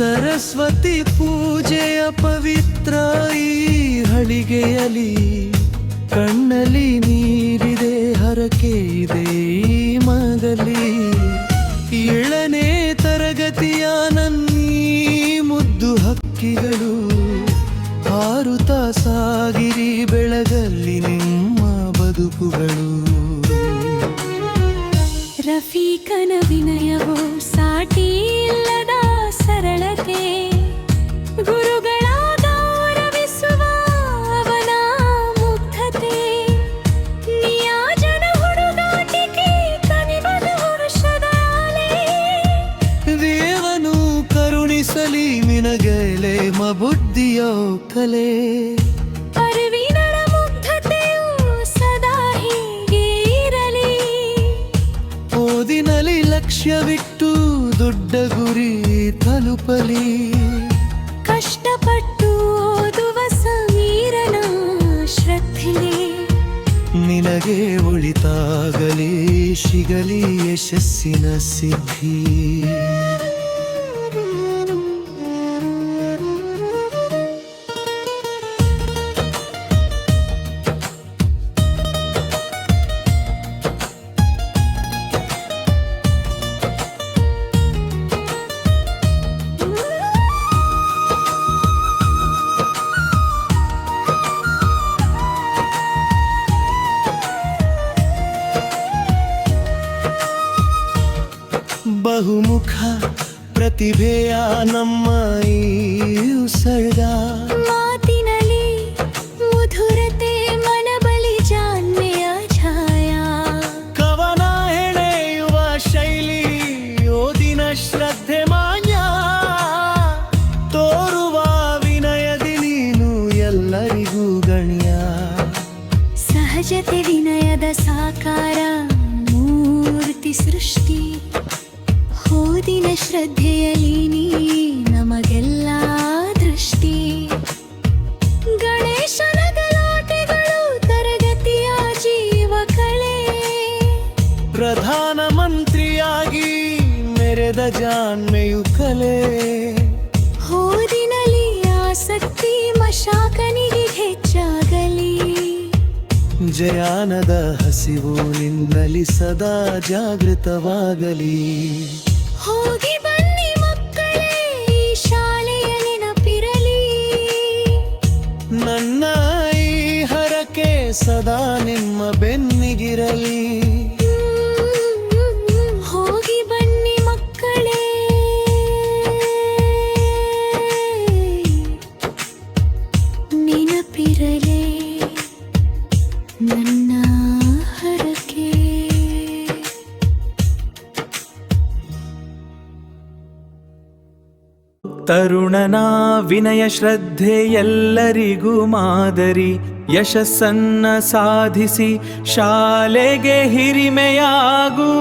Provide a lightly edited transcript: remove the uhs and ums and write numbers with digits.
ಸರಸ್ವತಿ ಪೂಜೆಯ ಪವಿತ್ರ ಈ ಹಳಿಗೆಯಲಿ ಕಣ್ಣಲ್ಲಿ ನೀರಿದೆ, ಹರಕೆ ಇದೆ ಈ ಮಗಲಿ. ಏಳನೇ ತರಗತಿಯ ನನ್ನೀ ಮುದ್ದು ಹಕ್ಕಿಗಳು ಹಾರುತ್ತಾ ಸಾಗಿರಿ, ಬೆಳಗಲ್ಲಿ ನಿಮ್ಮ ಬದುಕುಗಳು. ರಫೀಕನ ವಿನಯವೋ ಸಾಟಿ ಇಲ್ಲದ ಸರಳತೆ, ಗುರುಗಳ ಗೌರವಿಸುವ ಅವನ ಮುಗ್ಧತೆ, ನಿಯಾಜನ ಹುಡುಗಾಟಿಕೆ ಕನಿಬದ ವರ್ಷದ ಅಲೆ. ದೇವನು ಕರುಣಿಸಲಿ ನಿನಗೆಲೆ ಬುದ್ಧಿಯ ಕಲೆ. ಅರಿವಿನಳ ಮುಗ್ಧತೆಯು ಸದಾ ಹೀಗೆ ಇರಲಿ. ಓದಿನಲ್ಲಿ ಲಕ್ಷ್ಯವಿಟ್ಟು ದೊಡ್ಡ ಗುರಿ ತಲುಪಲಿ. ಕಷ್ಟಪಟ್ಟು ಓದುವ ಸಮೀರನ ಶ್ರದ್ಧೆಲೆ ನಿನಗೆ ಒಳಿತಾಗಲಿ, ಸಿಗಲಿ ಯಶಸ್ಸಿನ ಸಿದ್ಧಿ. ಬಹುಮುಖ ಪ್ರತಿಭೆಯ ನಮ್ಮ ಈ ಉಸರ್ಗ, ಮಾತಿನಲ್ಲಿ ಮಧುರತೆ ಮನಬಲಿ ಜಾಣ್ಮೆಯ ಛಾಯ. ಕವನ ಹೆಣೆಯುವ ಶೈಲಿ ಓದಿನ ಶ್ರದ್ಧೆ ಮಾನ್ಯ, ತೋರುವ ವಿನಯದಿ ನೀನು ಎಲ್ಲರಿಗೂ ಗಣ್ಯ. ಸಹಜತೆ ವಿನಯದ ಸಾಕಾರ ಮೂರ್ತಿ ಸೃಷ್ಟಿ, ಓದಿನ ಶ್ರದ್ಧೆಯಲ್ಲಿ ನೀ ನಮಗೆಲ್ಲ ದೃಷ್ಟಿ. ಗಣೇಶನ ಗಲಾಟೆಗಳು ತರಗತಿಯ ಜೀವ ಕಳೆ, ಪ್ರಧಾನ ಮಂತ್ರಿಯಾಗಿ ಮೆರೆದ ಜಾಣ್ಮೆಯು ಕಲೆ. ಓದಿನಲ್ಲಿ ಆಸಕ್ತಿ ಮಶಾಕನಿಗೆ ಹೆಚ್ಚಾಗಲಿ. ಜಯಾನದ ಹಸಿವು ನಿನ್ನಲ್ಲಿ ಸದಾ ಜಾಗೃತವಾಗಲಿ. ಹೋಗಿ ಬನ್ನಿ ಮಕ್ಕಳೇ ಈ ಶಾಲೆಯ ನೆನಪಿರಲಿ. ನನ್ನ ಈ ಹರಕೆ ಸದಾ ನಿಮ್ಮ ಬೆನ್ನಿಗಿರಲಿ. ಹೋಗಿ ಬನ್ನಿ ಮಕ್ಕಳೇ, ನೆನಪಿರಲಿ ನನ್ನ ಹರಕೆ. ತರುಣನ ವಿನಯ ಶ್ರದ್ಧೆ ಎಲ್ಲರಿಗೂ ಮಾದರಿ, ಯಶಸ್ಸನ್ನ ಸಾಧಿಸಿ ಶಾಲೆಗೆ ಹಿರಿಮೆಯಾಗೂ.